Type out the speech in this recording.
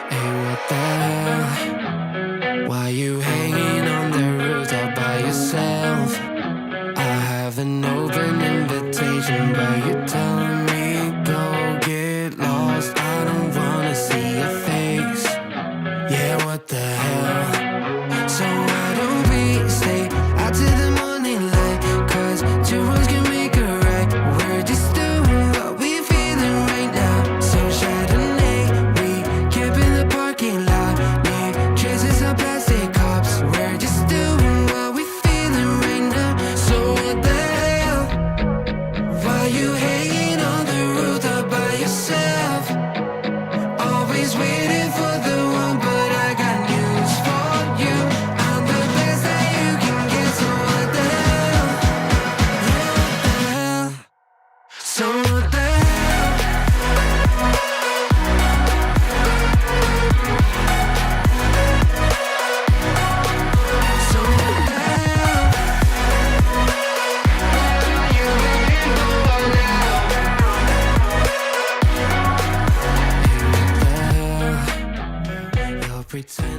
Hey, what the hell? Why you hanging on the roof all by yourself? I have an open invitation, but you're telling me go get lost. I don't wanna see your face. Yeah, what the hell? So why don't we stay out to the morning light? 'Cause two wrongs can make a right. We're just doing what we're feeling right now. So Chardonnay, we camp in the parking lot near traces of plastic cups. We're just doing what we're feeling right now. So what the hell? Why you hanging on the roof all by yourself? Always waiting for the one, but I got news for you. I'm the best that you can get, so what the hell? Yeah, what the hell? So what the hell? So what the hell? What are you waiting for now? Hey, what the hell? You're pretending